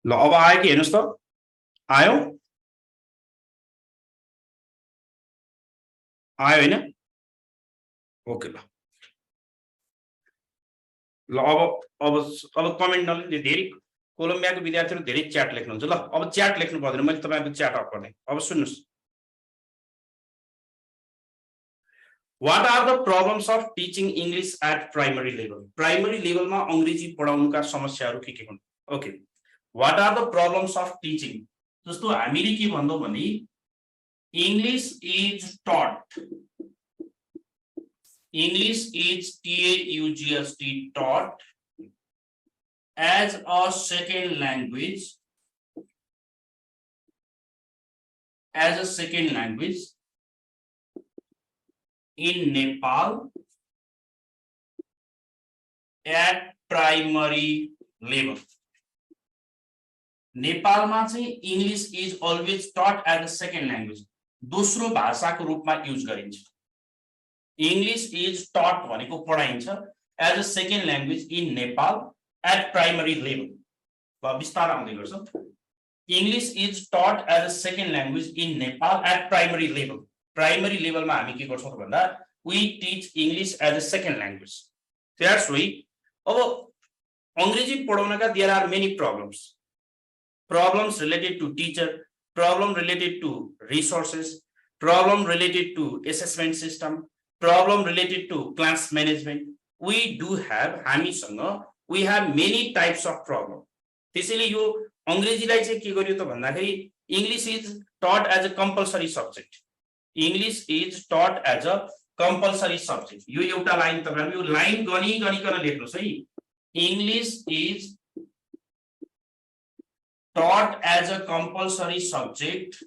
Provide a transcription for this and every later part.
ल अब आयो कि हेर्नुस् त आयो आयो हैन ओके ल ल अब कमेन्ट नलिनु धेरै कोलम्बियाको विद्यार्थीहरु धेरै च्याट लेख्नुहुन्छ ल अब च्याट लेख्नु पर्दैन मैले तपाईहरुको च्याट अफ गर्ने अब सुन्नुस् What are the problems of teaching English at primary level? Primary level मा अंग्रेजी पढाउनुका समस्याहरु के हुन्? Okay. What are the problems of teaching? जस्तो हामीले के भन्दौ भने English is taught. English is taught as a second language. As a second language in Nepal at primary level. नेपालमा चाहिँ English is always taught as a second language. दोस्रो भाषाको रूपमा use गरिन्छ. English is taught भनेको पढाइन्छ as a second language in Nepal at primary level. ल विस्तार आउँदै गर्छ. English is taught as a second language in Nepal at primary level. Primary level मा हामी के गर्छौं त भन्दा we teach English as a second language. That's why अब अंग्रेजी पढाउनका there are many problems. Problems related to teacher, problem related to resources, problem related to assessment system, problem related to class management. We do have हामीसँग we have many types of problem. त्यसैले यो अंग्रेजीलाई चाहिँ के गर्यो त भन्दाखेरि English is taught as a compulsory subject. English is taught as a compulsory subject. यो एउटा लाइन तपाईहरु यो लाइन गनिकन लेख्नुस् है. English is taught as a compulsory subject.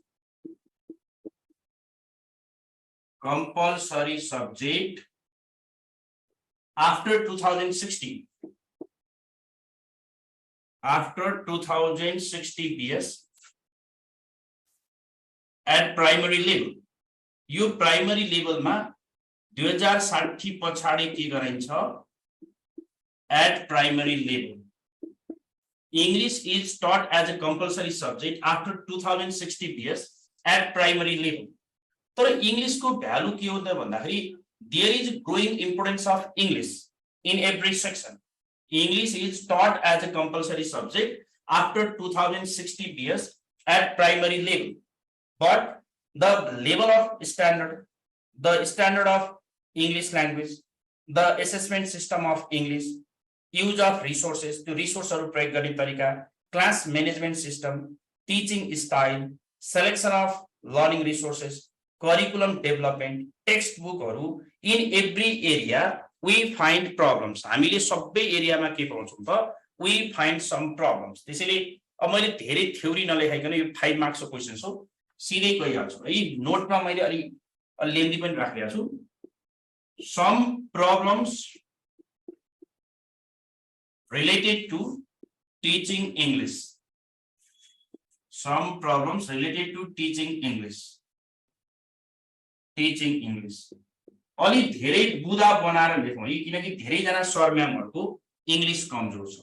Compulsory subject after 2016. After 2060 BS at primary level. यो primary लेभलमा 2060 पछाडी के गरिन्छ at primary level. English is taught as a compulsory subject after 2060 BS at primary level. तर English को value के हो त भन्दाखेरि there is growing importance of English in every section. English is taught as a compulsory subject after 2060 BS at primary level. But the level of standard, the standard of English language, the assessment system of English, use of resources, to resourceहरु प्रयोग गर्ने तरिका, class management system, teaching style, selection of learning resources, curriculum development, textbookहरु, in every area we find problems. हामीले सबै एरियामा के पाउँछौं त we find some problems. त्यसैले अब मैले धेरै थ्योरी नलेखाइकन यो 5 मार्क्स को क्वेशन हो सिधै गइहाल्छु है. नोटमा मैले अलि लेन्दी पनि राखेको छु. Some problems related to teaching English. Some problems related to teaching English. Teaching English. अलि धेरै बुदा बनाएर लेखौं है किनकि धेरै जना सर म्यामहरुको इंग्लिश कमजोर छ.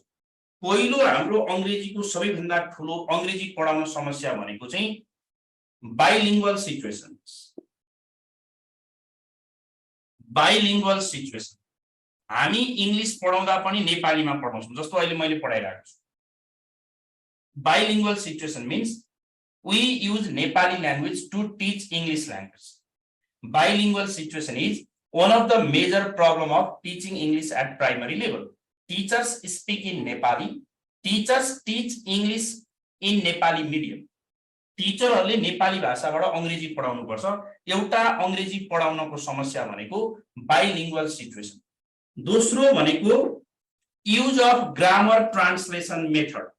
पहिलो हाम्रो अंग्रेजीको सबैभन्दा ठूलो अंग्रेजी पढाउन समस्या भनेको चाहिँ bilingual situations. Bilingual situation. हामी इंग्लिश पढाउँदा पनि नेपालीमा पढाउँछौं जस्तो अहिले मैले पढाइरहेको छु. Bilingual situation means we use Nepali language to teach English language. Bilingual situation is one of the major problem of teaching English at primary level. Teachers speak in Nepali. Teachers teach English in Nepali medium. टिचरहरुले Nepali भाषाबाट अंग्रेजी पढाउनु पर्छ. एउटा अंग्रेजी पढाउनको समस्या भनेको bilingual situation. दोस्रो भनेको use of grammar translation method.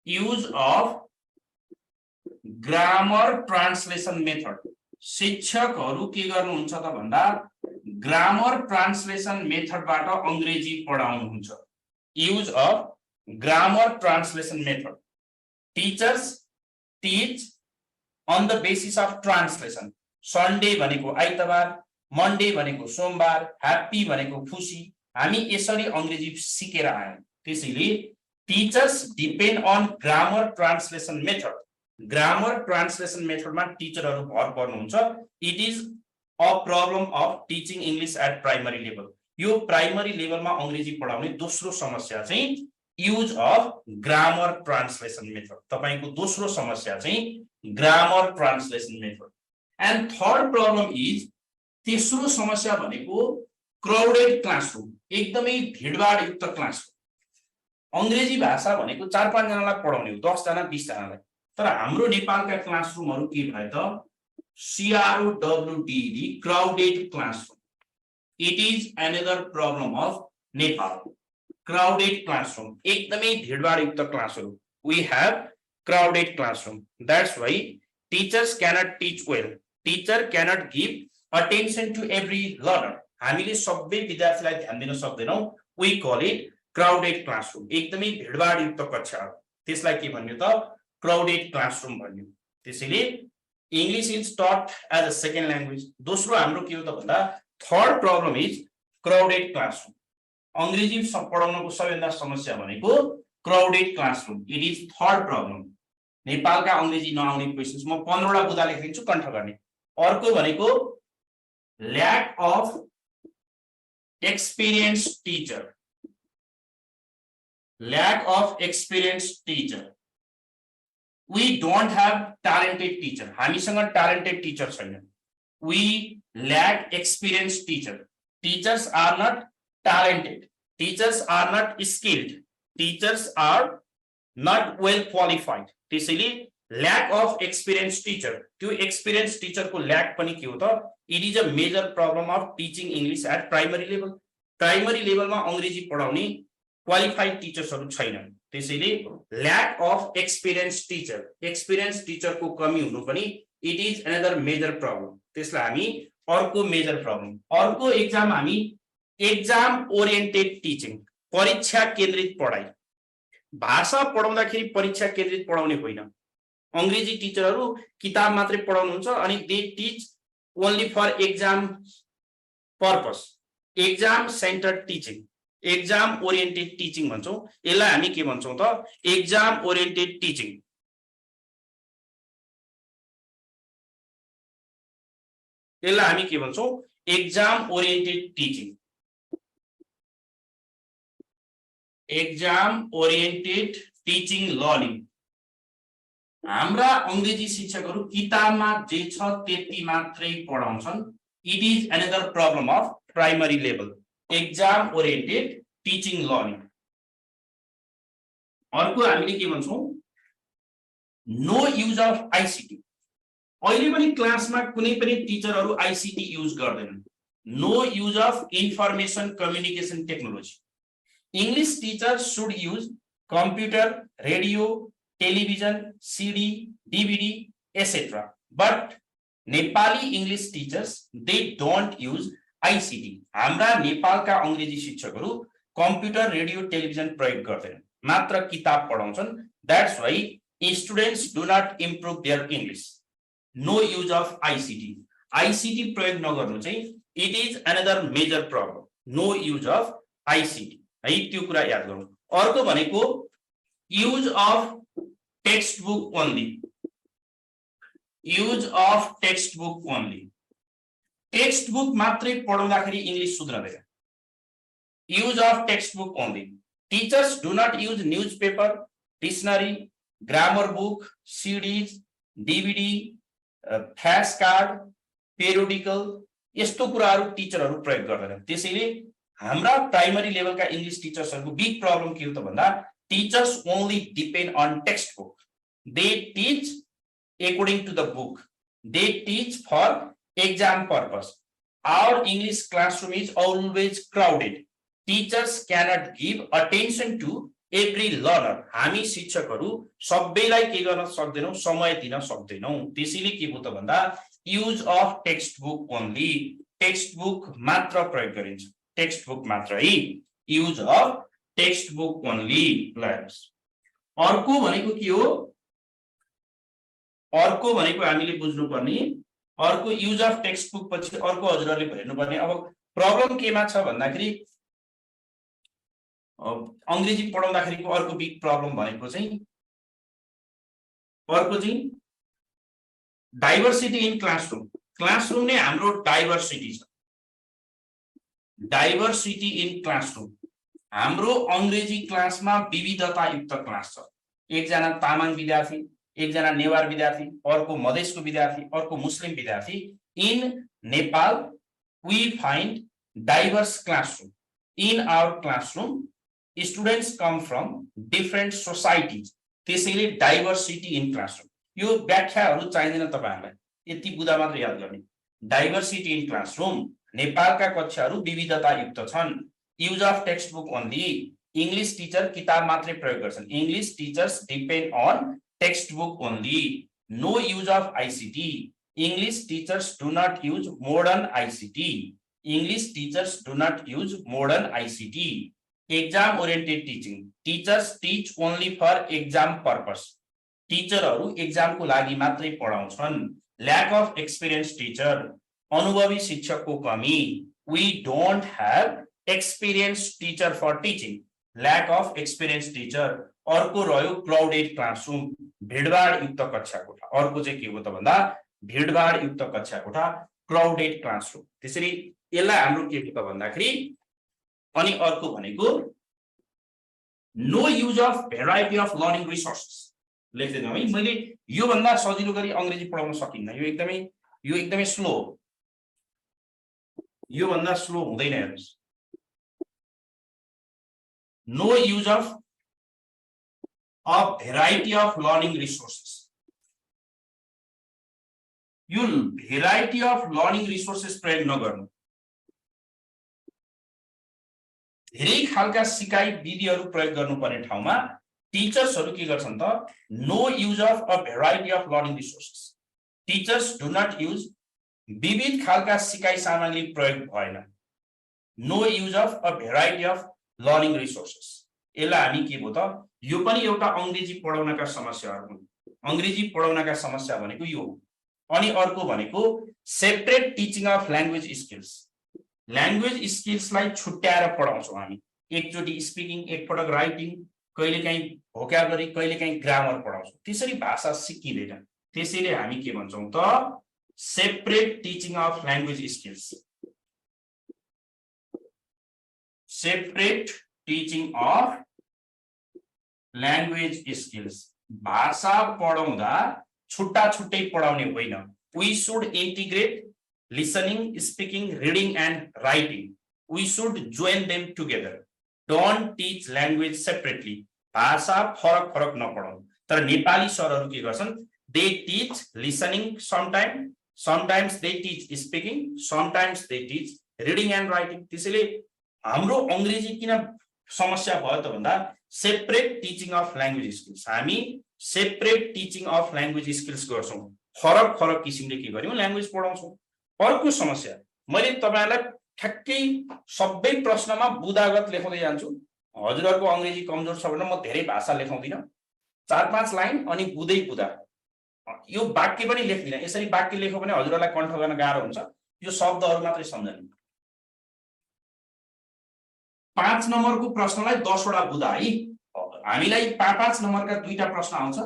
Use of grammar translation method. शिक्षकहरु के गर्नुहुन्छ त भन्दा ग्रामर ट्रान्सलेसन मेथडबाट अंग्रेजी पढाउनुहुन्छ. Use of grammar translation method. Teachers teach on the basis of translation. Sunday भनेको आइतबार, Monday भनेको सोमबार, happy भनेको खुशी. हामी यसरी अंग्रेजी सिकेर आयौं. त्यसैले teachers depend on grammar translation method grammar translation मेथडमा टिचरहरु भर पर्नुहुन्छ it is a problem of teaching English at primary level यो प्राइमरी लेभलमा अंग्रेजी पढाउने दोस्रो समस्या चाहिँ use of grammar translation method तपाईको दोस्रो समस्या चाहिँ grammar translation method and third problem is तेस्रो समस्या भनेको क्राउडेड क्लासरुम एकदमै भिडभाड युक्त क्लासरुम अंग्रेजी भाषा भनेको 4-5 जनालाई पढाउने हो 10 जना 20 जनालाई तर हाम्रो नेपालका क्लासरुमहरु के भए त CROWDD crowded classroom it is another problem of Nepal crowded classroom एकदमै भिडभाड युक्त क्लासहरु we have crowded classroom that's why teachers cannot teach well teacher cannot give attention to every learner हामीले सबै विद्यार्थीलाई ध्यान दिन सक्दैनौ we call it crowded classroom एकदमै भिडभाड युक्त कक्षा त्यसलाई के भन्नु त crowded classroom भन्नु त्यसैले English is taught as a second language दोस्रो हाम्रो के हो त भन्दा third problem is crowded classroom अंग्रेजी पढाउनको सबैभन्दा समस्या भनेको crowded classroom it is third problem नेपालका अंग्रेजी नआउने क्वेशन्स म 15 वटा बुदा लेखिदिन्छु कन्ठ गर्ने अर्को भनेको lack of experienced teacher lack of experienced teacher we don't have talented teacher हामीसँग talented teacher छैन we lack experienced teacher teachers are not talented teachers are not skilled teachers are not well qualified त्यसैले lack of experienced teacher त्यो experienced teacher को lack पनि के हो त it is a major problem of teaching English at primary level मा अंग्रेजी पढाउने qualified teachers हरु छैनन् त्यसैले lack of experienced teacher को कमी हुनु पनि it is another major problem त्यसलाई हामी अर्को major problem अर्को एक्जाम हामी exam oriented teaching परीक्षा केन्द्रित पढाइ भाषा पढाउँदाखेरि परीक्षा केन्द्रित पढाउने होइन अंग्रेजी टिचरहरु किताब मात्रै पढाउनुहुन्छ अनि they teach only for exam purpose exam centered teaching exam oriented teaching भन्छौं यसलाई हामी के भन्छौं त exam oriented teaching यसलाई हामी के भन्छौं exam oriented teaching exam oriented teaching learning हाम्रा अंग्रेजी शिक्षकहरु किताबमा जे छ त्यति मात्रै पढाउँछन् it is another problem of primary level exam oriented teaching learning अर्को हामीले के भन्छौं no use of ICT अहिले पनि क्लासमा कुनै पनि टिचरहरु ICT युज गर्दैनन् no use of information communication technology English teachers should use computer radio television CD DVD etc but Nepali English teachers they don't use ICT हाम्रा नेपालका अंग्रेजी शिक्षकहरु कम्प्युटर रेडियो टेलिभिजन प्रयोग गर्दैनन् मात्र किताब पढाउँछन् that's why students do not improve their English no use of ICT प्रयोग नगर्नु चाहिँ it is another major problem no use of ICT है त्यो कुरा याद गर्नु अर्को भनेको use of textbook only textbook मात्रै पढाउँदाखेरि English सुध्रदैन use of textbook only teachers do not use newspaper dictionary grammar book CDs DVD flashcard periodical यस्तो कुराहरु टिचरहरु प्रयोग गर्दैनन् त्यसैले हाम्रा प्राइमरी लेभलका इंग्लिश टिचर्सहरुको बिग प्रब्लम के हो त भन्दा teachers only depend on textbook they teach according to the book they teach for exam purpose our English classroom is always crowded teachers cannot give attention to every learner हामी शिक्षकहरु सबैलाई के गर्न सक्दैनौ समय दिन सक्दैनौ त्यसैले के हो त भन्दा use of textbook only textbook मात्र प्रयोग गरिन्छ textbook मात्र है use of textbook only learns अर्को भनेको के हो अर्को भनेको हामीले बुझ्नु पर्ने अर्को use of textbook पछि अर्को हजुरहरुले हेर्नु पर्ने अब प्रब्लम केमा छ भन्दाखेरि अंग्रेजी पढाउँदाखेरिको अर्को बिग प्रब्लम भनेको चाहिँ डाइभर्सिटी इन क्लासरूम। क्लासरूम नै हाम्रो डाइभर्सिटी छ। डाइभर्सिटी इन क्लासरूम हाम्रो अंग्रेजी क्लासमा विविधतायुक्त क्लास छ। एकजना तामाङ विद्यार्थी, एकजना नेवार विद्यार्थी, अर्को मधेसको विद्यार्थी, अर्को मुस्लिम विद्यार्थी। In Nepal we find diverse classroom. In our classroom, students come from different societies. त्यसैले diversity in classroom. यो व्याख्याहरु चाहिँदैन तपाईहरुलाई, यति बुझा मात्र याद गर्ने। Diversity in classroom, नेपालका कक्षाहरु विविधतायुक्त छन्। Use of textbook only. English teacher किताब मात्रै प्रयोग गर्छन्। English teachers depend on textbook only. No use of ICT. English teachers do not use modern ICT. English teachers do not use modern ICT. Exam oriented teaching. Teachers teach only for exam purpose. टिचरहरु exam को लागि मात्रै पढाउँछन्। Lack of experienced teacher. अनुभवी शिक्षकको कमी। We don't have experienced teacher for teaching. Lack of experienced teacher. अर्को रह्यो crowded classroom. भिडभाड युक्त कक्षा कोठा। अर्को चाहिँ के हो त भन्दा भिडभाड युक्त कक्षा कोठा, क्राउडेड क्लासरूम। त्यसरी यसलाई हाम्रो के हो त भन्दाखेरि अनि अर्को भनेको no use of variety of learning resources. लेख्दिन है मैले यो भन्दा सजिलो गरी अंग्रेजी पढाउन सकिन्न। यो एकदमै स्लो, यो भन्दा स्लो हुँदैन हेर्नुस्। No use of a variety of learning resources. यो भेराइटी अफ लर्निङ रिसोर्सेस प्रयोग नगर्नु। धेरै खालका सिकाइ विधिहरू प्रयोग गर्नुपर्ने ठाउँमा टिचर्सहरू के गर्छन् त no use of a variety of learning resources. Teachers do not use, विविध खालका सिकाइ सामग्री प्रयोग भएन। No use of a variety of learning resources. यसलाई हामी के भो त यो पनि एउटा अंग्रेजी पढाउनका समस्याहरू हुन्। अंग्रेजी पढाउनका समस्या भनेको यो हो। अनि अर्को भनेको separate teaching of language skills. Language स्किल्सलाई छुट्याएर पढाउँछौँ हामी। एकचोटी स्पिकिङ, एकपटक राइटिङ, कहिलेकाहीँ भोक्याबुलरी, कहिलेकाहीँ ग्रामर पढाउँछौँ। त्यसरी भाषा सिकिँदैन। त्यसैले हामी के भन्छौँ त separate teaching of language skills. Separate teaching of language skills. भाषा पढाउँदा छुट्टा छुट्टै पढाउने होइन। We should integrate listening, speaking, reading and writing. We should join them together. Don't teach language separately. भाषा फरक फरक नपढाउँ। तर नेपाली सरहरू के गर्छन्? They teach listening sometimes they teach speaking, sometimes they teach reading and writing. त्यसैले हाम्रो अंग्रेजी किन समस्या भयो त भन्दा separate teaching of language skills. हामी separate teaching of language skills गर्छौं। फरक फरक किसिमले के गर्यौं ल्याङ्ग्वेज पढाउँछौं। अर्को समस्या मैले तपाईहरुलाई ठ्याक्कै सबै प्रश्नमा बुदागत लेखाउँदै जान्छु। हजुरहरुको अंग्रेजी कमजोर छ भने म धेरै भाषा लेखाउँदिन। 4-5 लाइन अनि बुदै बुदा। यो वाक्य पनि लेख्दिन। यसरी वाक्य लेख्यो भने हजुरहरुलाई कण्ठ गर्न गाह्रो हुन्छ। यो शब्दहरु मात्रै सम्झनु। 5 नम्बरको प्रश्नलाई 10 वटा बुदा है। हामीलाई 5 नम्बरका दुईटा प्रश्न आउँछ।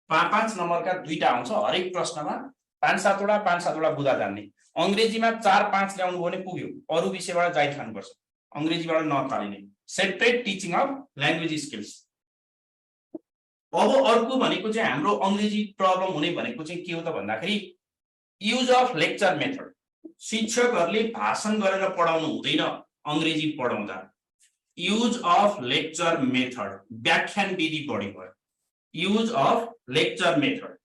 5 नम्बरका दुईटा आउँछ। हरेक प्रश्नमा 5-7 वटा बुदा जान्ने। अंग्रेजीमा 4-5 ल्याउनु भने पुग्यो। अरु विषयबाट जाइ खानुपर्छ। अंग्रेजीबाट नतालिने। Separate teaching of language skills. अब अर्को भनेको चाहिँ हाम्रो अंग्रेजी प्रब्लम हुने भनेको चाहिँ के हो त भन्दाखेरि युज अफ लेक्चर मेथड। शिक्षकहरुले भाषण गरेर पढाउनु हुँदैन अंग्रेजी पढाउँदा। यूज अफ लेक्चर मेथड, व्याख्यान विधि बढी भयो। Use of lecture method,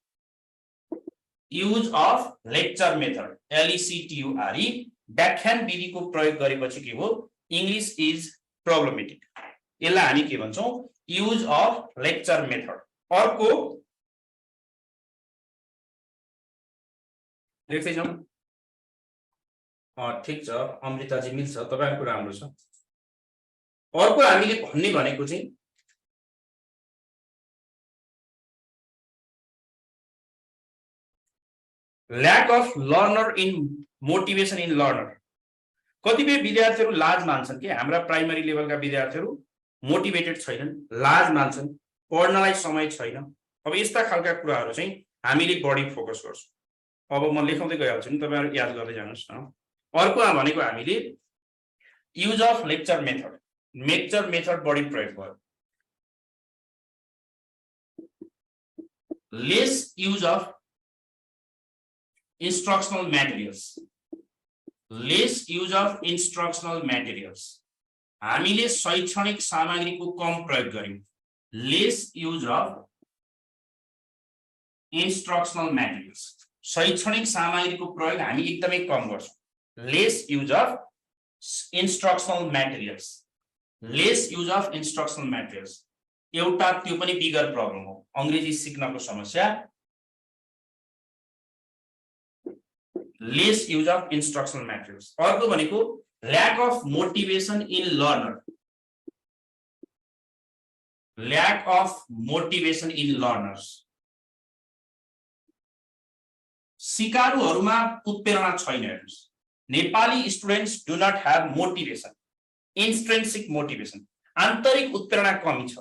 use of lecture method LECTURE, व्याख्यान विधि को प्रयोग गरेपछि के हो इंग्लिश इज प्रब्लमेटिक। यसलाई हामी के भन्छौं यूज अफ लेक्चर मेथड। अर्को लेख्दै जाउँ। ठीक छ अमृताजी मिल्छ, तपाईको कुरा राम्रो छ। अर्को हामीले भन्ने भनेको चाहिँ lack of learner in motivation in learner. कतिपय विद्यार्थीहरू लाज मान्छन् कि हाम्रा प्राइमरी लेभलका विद्यार्थीहरू मोटिभेटेड छैनन्, लाज मान्छन्, पढ्नलाई समय छैन। अब यस्ता खालका कुराहरू चाहिँ हामीले बढी फोकस गर्छौँ। अब म लेखाउँदै गइहाल्छु नि, तपाईहरु याद गर्दै जानुस् न। अर्कोमा भनेको हामीले युज अफ लेक्चर मेथड बढी प्रयोग गर्यो। Lace use of instructional materials, less use of instructional materials, हामीले शैक्षणिक सामग्रीको कम प्रयोग गर्यौं। Lace use of instructional materials, शैक्षणिक सामग्रीको प्रयोग हामी एकदमै कम गर्छौं। Lace use of instructional materials, lace use of instructional materials, एउटा त्यो पनि बिगर प्रब्लम हो अंग्रेजी सिक्नको समस्या। Less use of instructional materials। अर्को भनेको lack of motivation in learner, lack of motivation in learners, सिकारुहरुमा उत्प्रेरणा छैन। हेर्नुस्, Nepali students do not have motivation, intrinsic motivation, आन्तरिक उत्प्रेरणा कमी छ।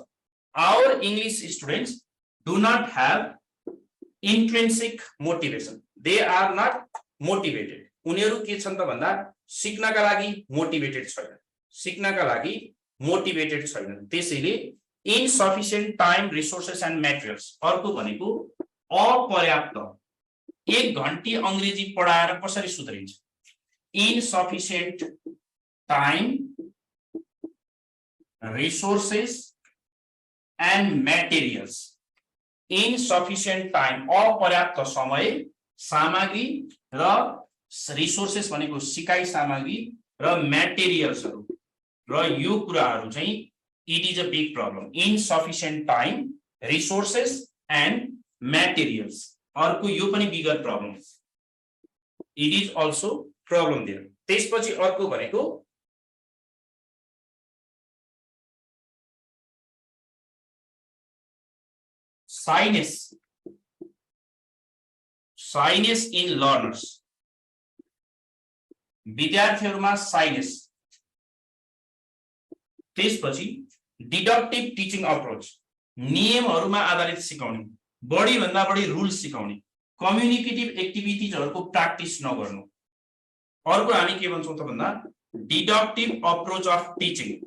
Our English students do not have intrinsic motivation, they are not motivated. उनीहरु के छन् त भन्दा सिक्नका लागि मोटिभेटेड छैनन्, सिक्नका लागि मोटिभेटेड छैनन्। त्यसैले insufficient time, resources and materials. अर्को भनेको अपर्याप्त, 1 घण्टे अंग्रेजी पढाएर कसरी सुध्रिन्छ? Insufficient time, resources and materials. Insufficient time, अपर्याप्त समय, सामग्री र रिसोर्सेस भनेको सिकाइ सामग्री र मटेरियल्सहरु, र यो कुराहरु चाहिँ it is a big problem. Insufficient time, resources and materials. अर्को यो पनि bigger problem, it is also problem there. त्यसपछि अर्को भनेको साइनेस इन लर्नर्स, विद्यार्थीहरुमा साइनेस। त्यसपछि डिडक्टिभ टिचिङ अप्रोच, नियमहरुमा आधारित सिकाउने, बढी भन्दा बढी रुल्स सिकाउने, कम्युनिकेटिभ एक्टिभिटिजहरुको प्र्याक्टिस नगर्नु। अर्को हामी के भन्छौं त भन्दा deductive approach of teaching,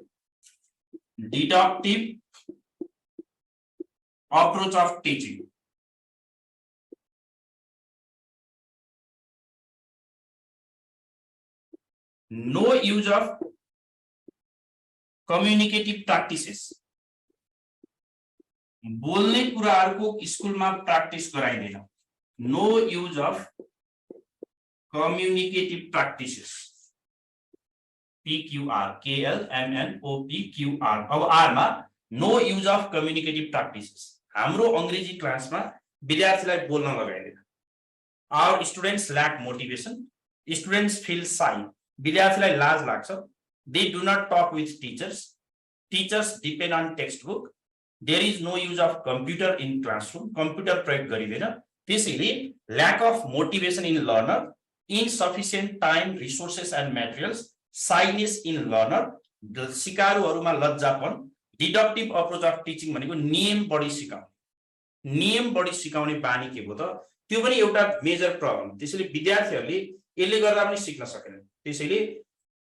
deductive approach of teaching. No use of communicative practices, बोल्ने कुराहरुको स्कुलमा practice गराइदैन। No use of communicative practices, PQR, KLMNOPQR। अब R मा no use of communicative practices, हाम्रो अंग्रेजी क्लासमा विद्यार्थीलाई बोल्न लगाइदैन। Our students lack motivation, students feel shy, विद्यार्थीलाई लाज लाग्छ। They do not talk with teachers, teachers depend on textbook, there is no use of computer in classroom, computer प्रयोग गरिदैन। त्यसैले lack of motivation in learner, insufficient time, resources and materials, shyness in learner, सिकारुहरुमा लज्जापन, deductive approach of teaching भनेको नियम बढी सिकाउने, नियम बढी सिकाउने बानी के हो त, त्यो पनि एउटा मेजर प्रब्लम। त्यसैले विद्यार्थीहरुले यसले गर्दा पनि सिक्न सकेनन्। त्यसैले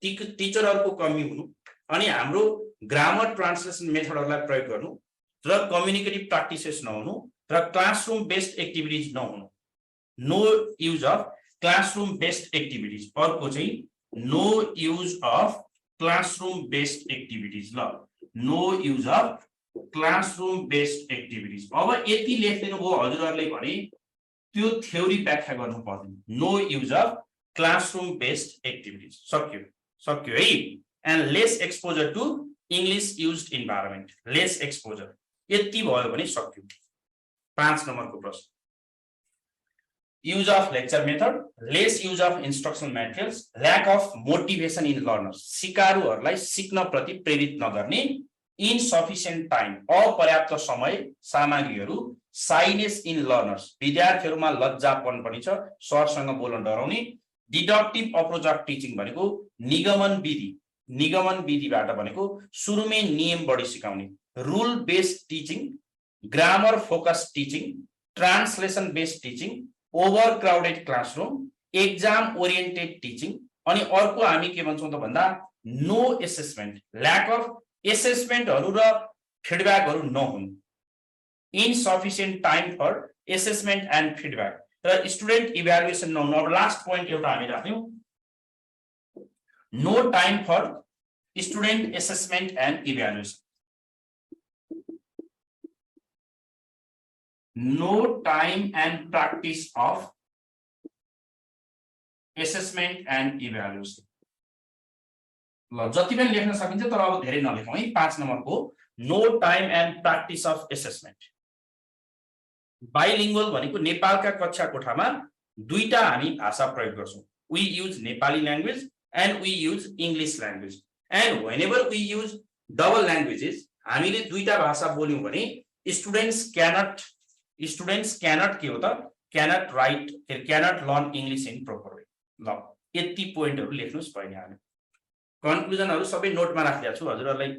टिचरहरुको कमी हुनु, अनि हाम्रो ग्रामर ट्रान्सलेसन मेथडहरुलाई प्रयोग गर्नु, र कम्युनिकेटिभ प्र्याक्टिसेस नहुनु, र क्लासरुम बेस्ड एक्टिभिटिज नहुनु। No use of classroom based activities. अर्को चाहिँ no use of classroom based activities. ल, no use of classroom based activities. अब यति लेख्दिनु भयो हजुरहरुले भने त्यो थ्योरी व्याख्या गर्नु पर्दैन। No use of classroom based activities. सक्यो है। And less exposure to English used environment, less exposure. यति भयो भने सक्यो। 5 नम्बरको प्रश्न, use of lecture method, less use of instructional materials, lack of motivation in learners, सिकारुहरुलाई सिक्न प्रति प्रेरित नगर्ने, insufficient time, अपर्याप्त समय, सामग्रीहरु, shyness in learners, विद्यार्थीहरुमा लज्जापन पनि छ, सरसँग बोल्न डराउने, डिडक्टिभ अप्रोच अफ टिचिङ भनेको निगमन विधिबाट भनेको सुरुमै नियम बढी सिकाउने, rule based teaching, grammar focus teaching, translation based teaching, over crowded classroom, exam oriented teaching, अनि अर्को हामी के भन्छौँ त भन्दा नो एसेसमेन्ट, ल्याक अफ एसेसमेन्टहरू र फिडब्याकहरू नहुनु, insufficient time for assessment and feedback र स्टुडेन्ट इभ्यालुएसन नहुनु। अब लास्ट पोइन्ट एउटा हामी राख्यौँ, no time for student assessment and evaluation, no time and practice of assessment and evaluation. ल जति पनि लेख्न सकिन्छ तर अब धेरै नलेखौँ है। 5 नम्बरको no time and practice of assessment. Bilingual भनेको नेपालका कक्षा कोठामा दुईटा हामी भाषा प्रयोग गर्छौँ, we use Nepali language and we use English language, and whenever we use double languages, हामीले दुईटा भाषा बोल्यौँ भने स्टुडेन्ट्स क्यानट के हो त, cannot right, cannot learn English in proper way. ल यति पोइन्टहरू लेख्नुहोस् बहिनी। हामी कन्क्लुजनहरू सबै नोटमा राखिदिएको छु हजुरहरूलाई,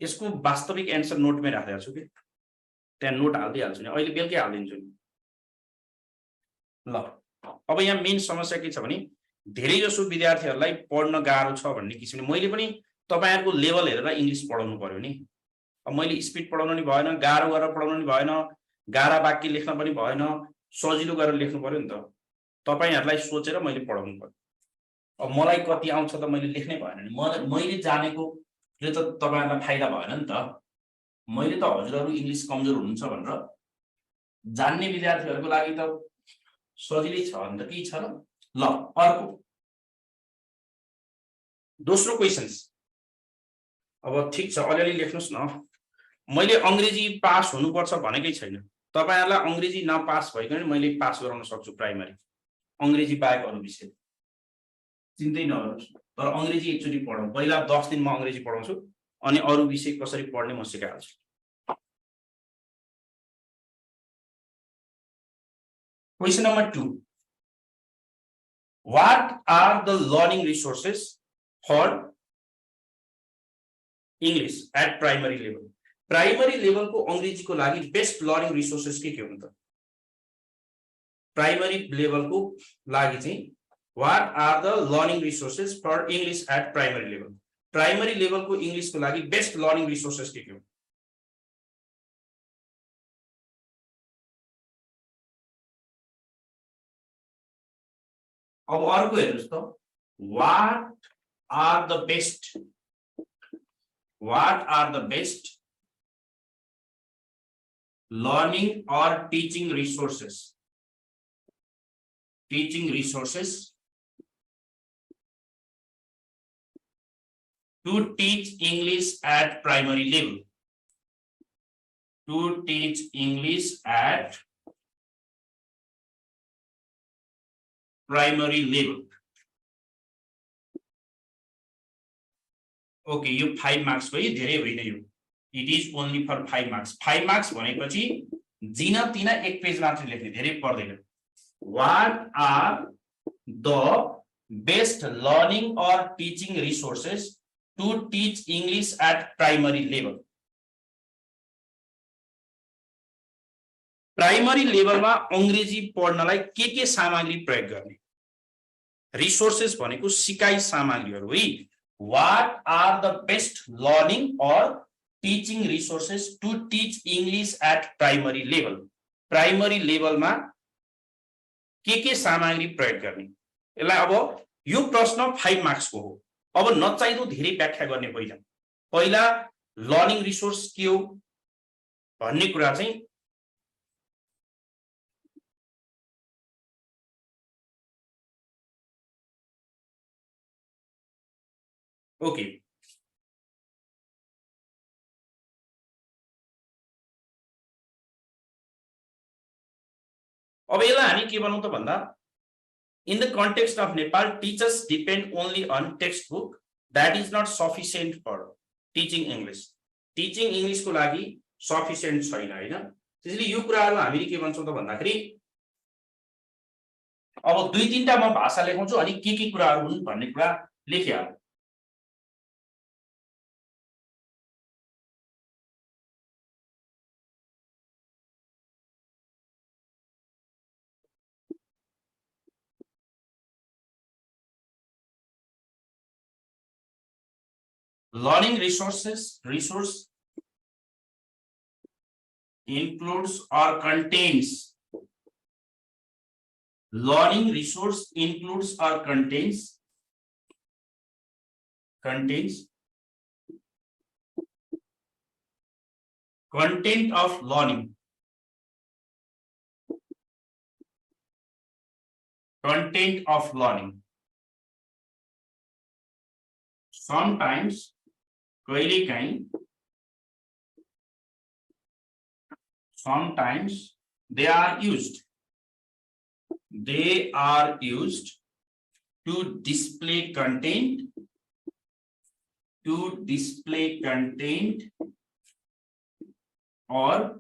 यसको वास्तविक एन्सर नोटमै राखिदिएको छु कि त्यहाँ नोट हालिदिइहाल्छु नि, अहिले बेलुकै हालिदिन्छु नि। ल अब यहाँ मेन समस्या के छ भने धेरै जसो विद्यार्थीहरूलाई पढ्न गाह्रो छ भन्ने किसिमले मैले पनि तपाईँहरूको लेभल हेरेर इङ्ग्लिस पढाउनु पर्यो नि। अब मैले स्पिड पढाउनु नि भएन, गाह्रो गरेर पढाउनु नि भएन, गाह्रा वाक्य लेख्न पनि भएन, सजिलो गरेर लेख्नु पर्यो नि त। तपाईँहरूलाई सोचेर मैले पढाउनु पर्यो। अब मलाई कति आउँछ त मैले लेख्नै भएन नि, मैले जानेकोले त तपाईँहरूलाई फाइदा भएन नि त। मैले त हजुरहरू इङ्ग्लिस कमजोर हुनुहुन्छ भनेर जान्ने विद्यार्थीहरूको लागि त सजिलै छ भने त केही छ र। ल अर्को दोस्रो क्वेसन्स। अब ठिक छ अलिअलि लेख्नुहोस् न। मैले अङ्ग्रेजी पास हुनुपर्छ भनेकै छैन, तपाईँहरूलाई अङ्ग्रेजी नपास भइकन मैले पास गराउन सक्छु प्राइमरी, अङ्ग्रेजी बाहेक अरू विषय चिन्तै नगर्नुहोस्। तर अङ्ग्रेजी एकचोटि पढौँ, पहिला 10 दिन म अङ्ग्रेजी पढाउँछु अनि अरू विषय कसरी पढ्ने म सिकाइहाल्छु। Question number 2. What are the learning resources for English at primary level? Primary level को अंग्रेजी को लागि बेस्ट लर्निङ रिसोर्सेस के हुन् त? प्राइमरी लेभल को लागि चाहिँ what are the learning resources for English at primary level? Primary level को इंग्लिश को लागि बेस्ट लर्निङ रिसोर्सेस के हुन्? अब अर्को हेर्नुस् त, what are the best learning or teaching resources to teach English at primary level? To teach English at primary level. Okay, you 5 marks भयो, धेरै होइन यो. It is only for 5 marks. 5 marks भनेपछि जिना तिना एक पेज मात्र लेख्ने, धेरै पर्दैन. What are the best learning or teaching resources to teach English at primary level? Primary लेभलमा अंग्रेजी पढ्नलाई के सामग्री प्रयोग गर्ने? रिसोर्सेस भनेको सिकाइ सामग्रीहरू है. What are the best learning or teaching resources to teach English at primary level? Primary लेभलमा के सामग्री प्रयोग गर्ने? यसलाई अब यो प्रश्न 5 मार्क्स को हो. अब नचाहिदो धेरै व्याख्या गर्ने पहिला लर्निङ रिसोर्स के हो भन्ने कुरा चाहिँ ओके. अब यसलाई हामी के बनाउँ त भन्दा, in the context of Nepal, teachers depend only on textbook. That is not sufficient for teaching English. Teaching English को लागि sufficient छैन हैन. त्यसैले यो कुराहरु हामीले के भन्छौं त भन्दाखेरि अब दुई तीनटा म भाषा लेखाउँछु अनि के कुराहरू हुन् भन्ने कुरा लेखिहाल्नु। Learning resource includes or contains. Learning resource includes or contains content of learning. Content of learning. Sometimes sometimes they are used to display content or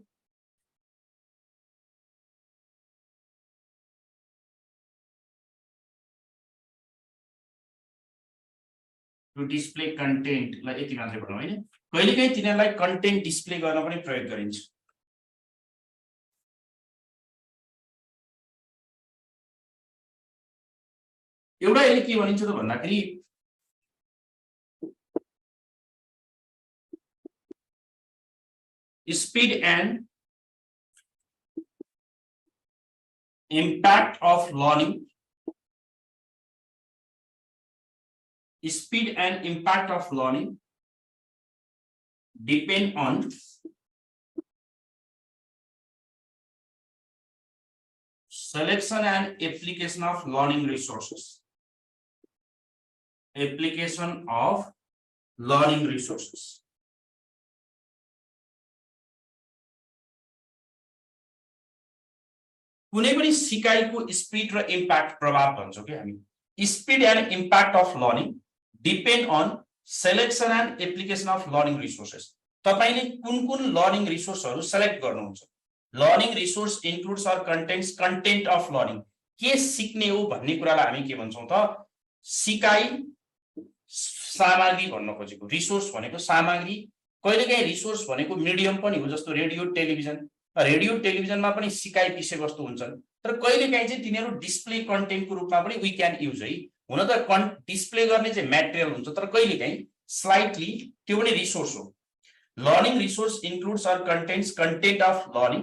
लाई यति मात्रै भनौँ हैन। कहिलेकाहीँ तिनीहरूलाई कन्टेन्ट डिस्प्ले गर्न पनि प्रयोग गरिन्छ। एउटा यसले के भनिन्छ त भन्दाखेरि speed and impact of learning. Speed and impact of learning depend on selection and application of learning resources. Application of learning resources. कुनै पनि सिकाइको स्पिड र इम्प्याक्ट प्रभाव भन्छौं के हामी। Speed and impact of learning depend on selection and application of learning resources. तपाईले कुन learning रिसोर्सहरु सेलेक्ट गर्नुहुन्छ। Learning resource includes or contents content of learning. के सिक्ने हो भन्ने कुरालाई हामी के भन्छौं त सिकाइ सामग्री भन्न खोजेको। रिसोर्स भनेको सामग्री, कहिलेकाहीँ रिसोर्स भनेको मिडियम पनि हो, जस्तो रेडियो टेलिभिजन। रेडियो टेलिभिजनमा पनि सिकाइ विषयवस्तु हुन्छन्, तर कहिलेकाहीँ चाहिँ तिनीहरू डिस्प्ले कन्टेन्टको रूपमा पनि वी क्यान युज है। हुन त डिस्प्ले गर्ने चाहिँ मटेरियल हुन्छ, तर कहिलेकाहीँ स्लाइटली त्यो पनि रिसोर्स हो। Learning resource includes or contents content of learning.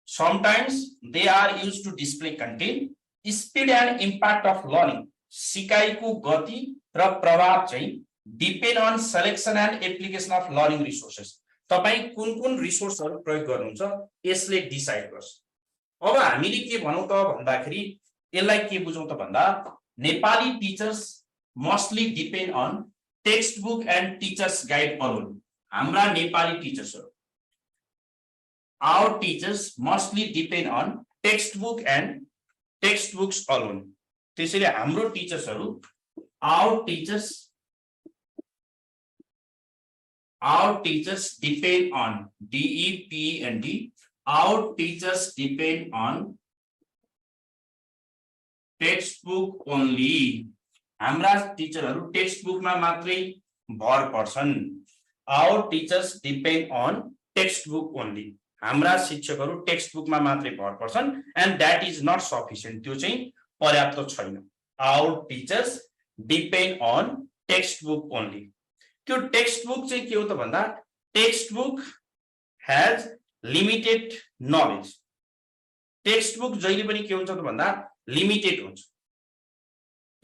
Sometimes they are used to display content. Speed and impact of learning सिकाइको गति र प्रभाव चाहिँ depend on selection and application of learning resources. तपाई कुन रिसोर्सहरु प्रयोग गर्नुहुन्छ यसले डिसाइड गर्छ। अब हामीले के भनौं त भन्दाखेरि यसलाई के बुझौं त भन्दा Nepali teachers mostly depend on textbook and teachers guide alone. हाम्रा नेपाली टिचर्सहरु our teachers mostly depend on textbook and textbooks alone. त्यसैले हाम्रो टिचर्सहरु our teachers depend on DEPEND. Our teachers depend on textbook only. हाम्रा टिचरहरु text बुकमा मात्रै भर पर्छन्। Our teachers depend on textbook only. हाम्रा शिक्षकहरु टेक्स्ट बुकमा मात्रै भर पर्छन् and that is not sufficient. त्यो चाहिँ पर्याप्त छैन। Our teachers depend on textbook only. त्यो टेक्स्ट बुक चाहिँ के हो त भन्दा text book has limited knowledge. Text book जहिले पनि के हुन्छ त भन्दा लिमिटेड हुन्छ।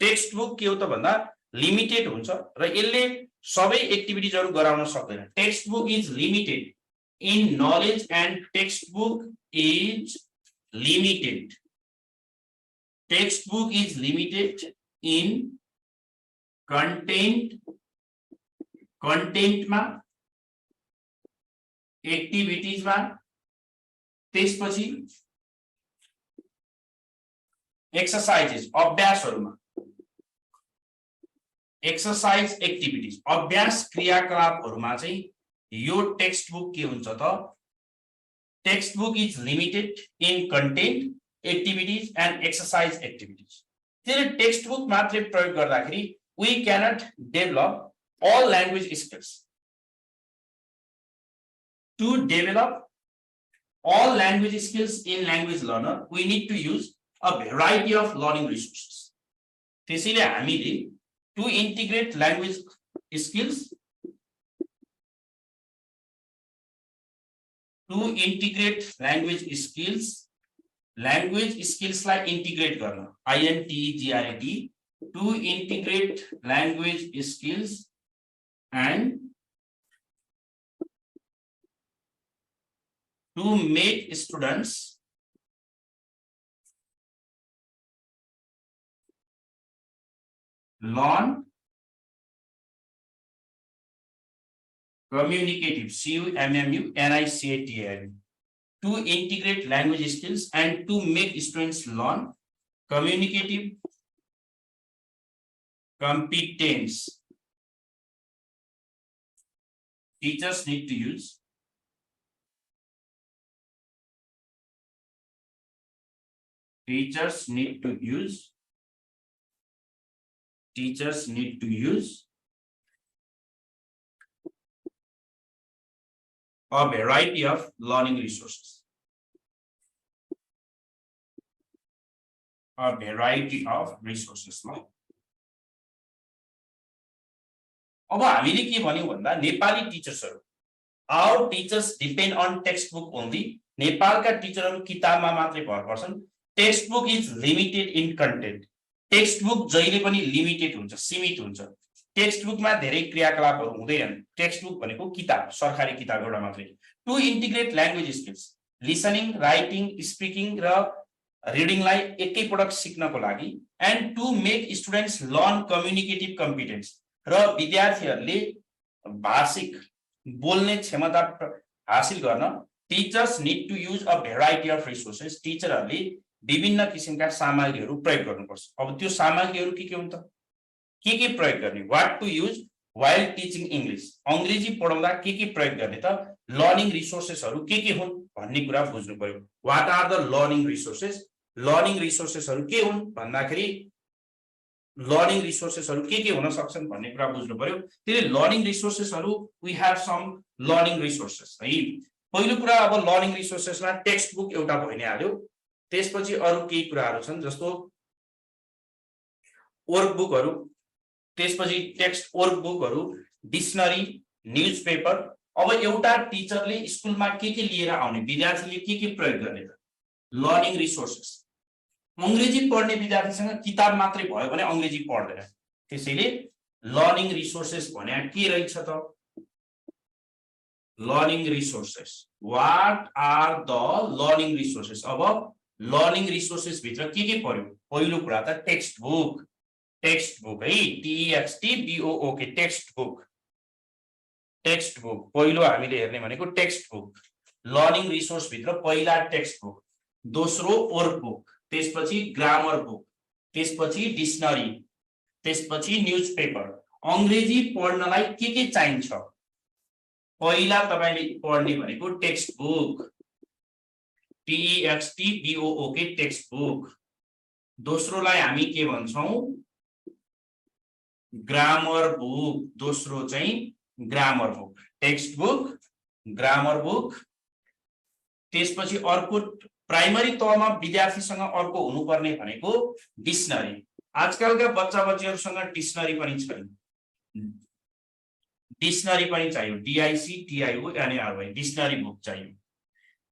टेक्स्ट बुक के हो त भन्दा लिमिटेड हुन्छ र यसले सबै एक्टिभिटीजहरु गराउन सक्दैन। Textbook is limited in knowledge and textbook is limited. Textbook is limited in कन्टेन्टमा, एक्टिभिटीजमा, त्यसपछि एक्सरसाइजेस अभ्यासहरुमा। एक्सरसाइज एक्टिभिटीज अभ्यास क्रियाकलापहरुमा चाहिँ यो टेक्स्ट बुक के हुन्छ त textbook is limited in content activities and exercise activities. त्यसले टेक्स्टबुक मात्रै प्रयोग गर्दाखेरि we cannot develop all language skills. To develop all language skills in language learner, we need to use a variety of learning resources. त्यसैले हामीले to integrate language skills, language skills like integrate garna, INTGRAT, to integrate language skills and to make students learn communicative, CUMMUNICATIVE, to integrate language skills and to make students learn communicative competence. Teachers need to use a variety of learning resources. अब हामीले के भन्यौ भन्दा Nepali टिचर्सहरु, our teachers depend on textbook only. नेपालका टिचरहरु किताबमा मात्रै भर पर्छन्. Textbook is limited in content. Textbook जहिले पनि लिमिटेड हुन्छ, सीमित हुन्छ. टेक्स्टबुकमा धेरै क्रियाकलापहरु हुँदैन. टेक्स्टबुक भनेको किताब, सरकारी किताब एउटा मात्रै. To integrate language skills, listening, writing, speaking र रिडिङलाई एकै पटक सिक्नको लागि, and to make students learn communicative competence, र विद्यार्थीहरूले भाषिक बोल्ने क्षमता हासिल गर्न teachers need to use a variety of resources. टीचरहरूले विभिन्न किसिमका सामग्रीहरू प्रयोग गर्नुपर्छ. अब त्यो सामग्रीहरू के हुन् त? के प्रयोग गर्ने? What to use while teaching English. अंग्रेजी पढाउँदा के प्रयोग गर्ने त? लर्निङ रिसोर्सेसहरू के हुन् भन्ने कुरा बुझ्नु पर्यो. What are the learning resources? Learning रिसोर्सेसहरू के हुन् भन्दाखेरि लर्निङ रिसोर्सेसहरू के हुन सक्छन् भन्ने कुरा बुझ्नु पर्यो. त्यसले लर्निङ रिसोर्सेसहरू we have some learning resources है. पहिलो कुरा अब लर्निङ रिसोर्सेसमा टेक्स्ट बुक एउटा भइ नै हाल्यो. त्यसपछि अरु केही कुराहरू छन् जस्तो वर्क बुकहरू, त्यसपछि टेक्स्ट वर्क बुकहरू, डिक्सनरी, न्यूजपेपर. अब एउटा टिचरले स्कुलमा के लिएर आउने, विद्यार्थीले के प्रयोग गर्ने त? Learning resources. अंग्रेजी पढ्ने विद्यार्थीसँग किताब मात्रै भयो भने अंग्रेजी पढ्दैन. त्यसैले लर्निङ रिसोर्सेस भने के रहेछ त? Learning resources. What are the learning resources? अब लर्निङ रिसोर्सेस भित्र के पर्यो? पहिलो कुरा त टेक्स्ट बुक. टेक्स्ट बुक है, TEXTBOOK, textbook. Textbook पहिलो हामीले हेर्ने भनेको टेक्स्ट बुक. लर्निङ रिसोर्स भित्र पहिला टेक्स्ट बुक, दोस्रो वर्क बुक, त्यसपछि ग्रामर बुक, त्यसपछि डिक्सनरी, त्यसपछि न्यूजपेपर. अंग्रेजी पढ्नलाई के चाहिन्छ? पहिला तपाईले पढ्ने भनेको textbook, TEXTBOOK, textbook. दोस्रोलाई हामी के भन्छौं? Grammar book. दोस्रो चाहिँ grammar book. Text book, grammar book. त्यसपछि अर्को प्राइमरी तहमा विद्यार्थीसँग अर्को हुनुपर्ने भनेको डिक्सनरी. आजकलका बच्चाबच्चीहरुसँग डिक्सनरी पनि छैन. डिक्सनरी पनि चाहियो, DICTIONERY, डिक्सनरी बुक चाहियो.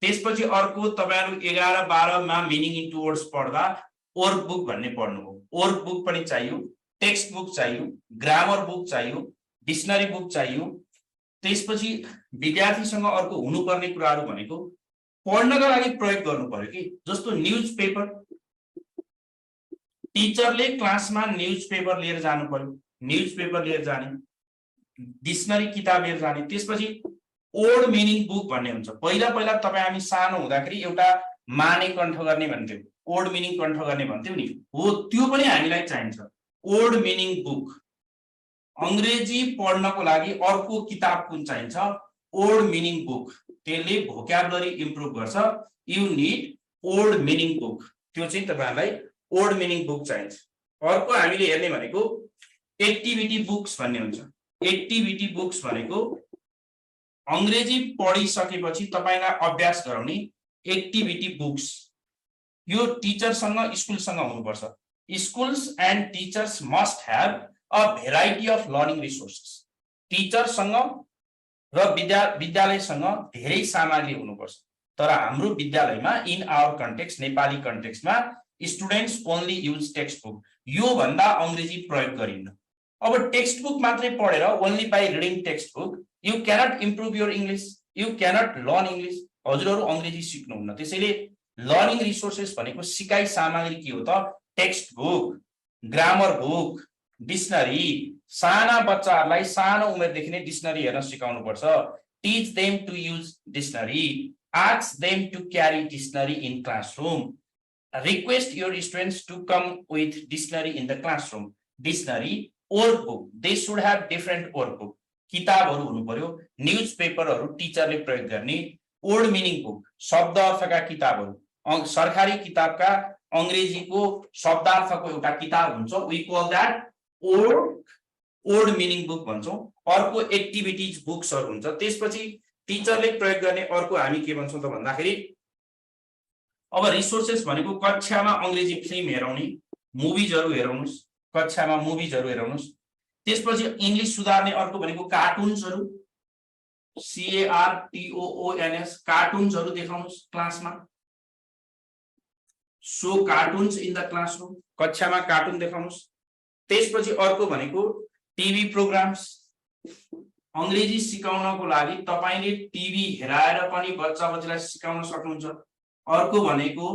त्यसपछि अर्को तपाईहरु 11 12 मा मिनिङ इन्टु वर्ड्स पढ्दा वर्क बुक भन्ने पढ्नुभयो. वर्क बुक पनि चाहियो, टेक्स्ट बुक चाहियो, ग्रामर बुक चाहियो, डिक्सनरी बुक चाहियो. त्यसपछि विद्यार्थीसँग अर्को हुनुपर्ने कुराहरू भनेको पढ्नका लागि प्रयोग गर्नु पर्यो कि, जस्तो न्यूजपेपर. टिचरले क्लासमा न्यूजपेपर लिएर जानु पर्यो, न्यूजपेपर लिएर जाने, डिक्सनरी किताब लिएर जाने. त्यसपछि ओल्ड मिनिङ बुक भन्ने हुन्छ. पहिला तपाई हामी सानो हुँदाखेरि एउटा माने कण्ठ गर्ने भन्थ्यौ, ओल्ड मिनिङ कण्ठ गर्ने भन्थ्यौ नि, हो त्यो पनि हामीलाई चाहिन्छ. Old meaning book. अंग्रेजी पढ्नको लागि अर्को किताब कुन चाहिन्छ? Old meaning book. त्यसले भोक्याबुलरी इम्प्रुभ गर्छ. You need old meaning book. त्यो चाहिँ तपाईहरुलाई ओल्ड मिनिङ बुक चाहिन्छ। अर्को हामीले हेर्ने भनेको एक्टिभिटी बुक्स भन्ने हुन्छ। एक्टिभिटी बुक्स भनेको अंग्रेजी पढिसकेपछि तपाईलाई अभ्यास गराउने एक्टिभिटी बुक्स। यो टिचरसँग स्कुलसँग हुनुपर्छ। Schools and teachers must have a variety of learning resources. टिचरसँग र विद्यालयसँग धेरै सामग्री हुनुपर्छ। तर हाम्रो विद्यालयमा इन आवर कन्टेक्स्ट नेपाली कन्टेक्स्टमा students only use textbook. यो भन्दा अंग्रेजी प्रयोग गरिन्न। अब टेक्स्ट बुक मात्रै पढेर only by reading textbook you cannot improve your English, you cannot learn English. हजुरहरु अंग्रेजी सिक्नुहुन्न। त्यसैले लर्निङ रिसोर्सेस भनेको सिकाइ सामग्री के हो त? Text book, grammar book, dictionary. साना बच्चाहरुलाई सानो उमेरदेखि नै डिक्सनरी हेर्न सिकाउनु पर्छ। Teach them to use dictionary, ask them to carry dictionary in classroom, request your students to come with dictionary in the classroom. Dictionary, workbook, they should have different workbook. किताबहरु हुनु पर्यो। न्यूज पेपरहरु टिचरले प्रयोग गर्ने। Old meaning book, शब्द अर्थका किताबहरु, सरकारी किताबका अंग्रेजीको शब्दार्थको एउटा किताब हुन्छ। We call that old meaning book भन्छौं। अर्को एक्टिभिटीज बुक्सहरु हुन्छ। त्यसपछि टिचरले प्रयोग गर्ने अर्को हामी के भन्छौं त भन्दाखेरि अब रिसोर्सेस भनेको कक्षामा अंग्रेजी फिल्म हेराउने, मुभिजहरु हेराउनुस्, कक्षामा मुभिजहरु हेराउनुस्। त्यसपछि इंग्लिश सुधार्ने अर्को भनेको कार्टुन्सहरु, CARTOONS, कार्टुन्सहरु देखाउनुस् क्लासमा। So cartoons in the classroom, कक्षामा कार्टुन देखाउनुस्। त्यसपछि अर्को भनेको टिभी प्रोग्राम्स। अंग्रेजी सिकाउनको लागि तपाईले टिभी हेराएर पनि बच्चालाई सिकाउन सक्नुहुन्छ। अर्को भनेको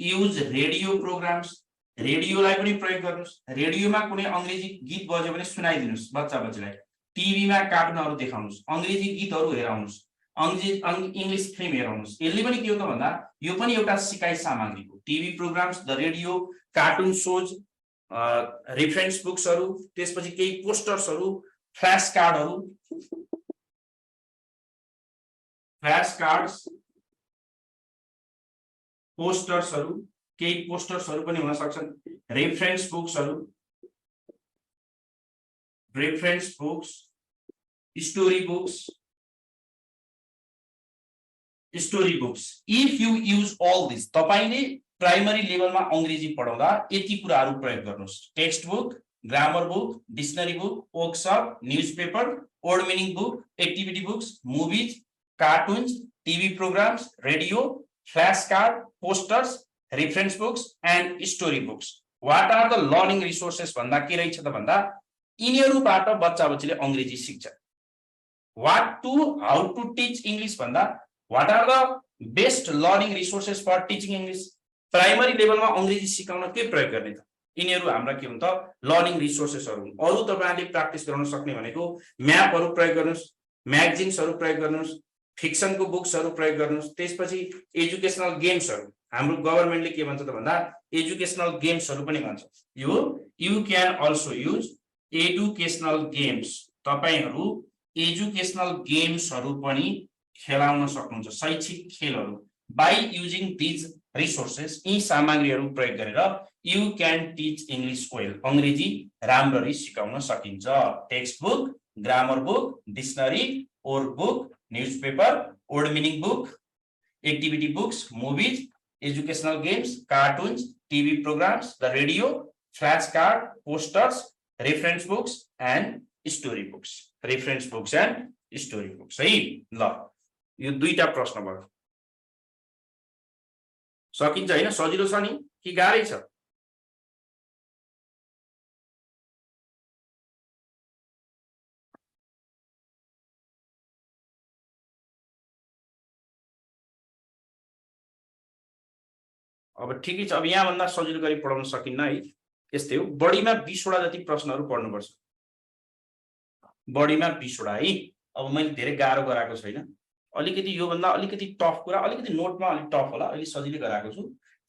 युज रेडियो प्रोग्राम्स, रेडियोलाई पनि प्रयोग गर्नुस्। रेडियोमा कुनै अंग्रेजी गीत बज्यो भने सुनाइदिनुस् बच्चालाई। टिभीमा कार्टुनहरु देखाउनुस्, अंग्रेजी गीतहरु हेराउनुस्, इंग्लिश फिल्म हेराउनुस्। यसले पनि के हो त भन्दा यो पनि एउटा सिकाइ सामग्री हो। TV programmes, the radio, cartoon shows, reference बुक्सहरु, त्यसपछि केही पोस्टर्सहरु, फ्ल्याश कार्ड्स, पोस्टर्सहरु, केही पोस्टर्सहरु पनि हुन सक्छन्। Reference books, story books. If you use all this, तपाईले प्राइमरी लेभलमा अंग्रेजी पढाउँदा यति कुराहरु प्रयोग गर्नुस्। Text book, grammar book, dictionary book, workshop, newspaper, old meaning book, activity books, movies, cartoons, TV programmes, radio, flash card, posters, reference books and story books. What are the learning resources भन्दा के रहेछ त भन्दा यिनीहरुबाट बच्चाले अंग्रेजी सिक्छ। How to teach English भन्दा what are the best learning resources for teaching English. Primary लेभलमा अंग्रेजी सिकाउन के प्रयोग गर्ने त? यिनीहरु हाम्रा के हुन् त? लर्निङ रिसोर्सेसहरु हुन्। अरु तपाईहरुले प्र्याक्टिस गराउन सक्ने भनेको म्यापहरु प्रयोग गर्नुस्, म्यागजिन्सहरु प्रयोग गर्नुस्, फिक्सनको बुक्सहरु प्रयोग गर्नुस्। त्यसपछि एजुकेशनल गेम्सहरु, हाम्रो गभर्नमेन्टले के भन्छ त भन्दा एजुकेशनल गेम्सहरु पनि भन्छ। You can also use educational games. तपाईहरु एजुकेशनल गेम्सहरु पनि खेलाउन सक्नुहुन्छ, शैक्षिक खेलहरु। बाइ युजिङ दिज रिसोर्सेस, यी सामग्रीहरु प्रयोग गरेर you can teach English well, अंग्रेजी राम्ररी सिकाउन सकिन्छ। Text book, grammar book, dictionary, workbook, newspaper, old meaning book, activity books, movies, educational games, cartoons, TV programmes, the radio, flash card, posters, reference books and story books. Reference books and story books है। ल यो दुईटा प्रश्न भयो। सकिन्छ हैन? सजिलो छ नि कि गाह्रै छ? अब ठिकै छ। अब यहाँ भन्दा सजिलो गरी पढाउन सकिन्न है। यस्तै हो। बढीमा 20 वटा जति प्रश्नहरु पढ्नु पर्छ। बढीमा 20 वटा है। अब मैले धेरै गाह्रो गराएको छैन। अलिकति यो भन्दा अलिकति टफ कुरा, अलिकति नोटमा अलि टफ होला, अलि सजिलै गराएको छु।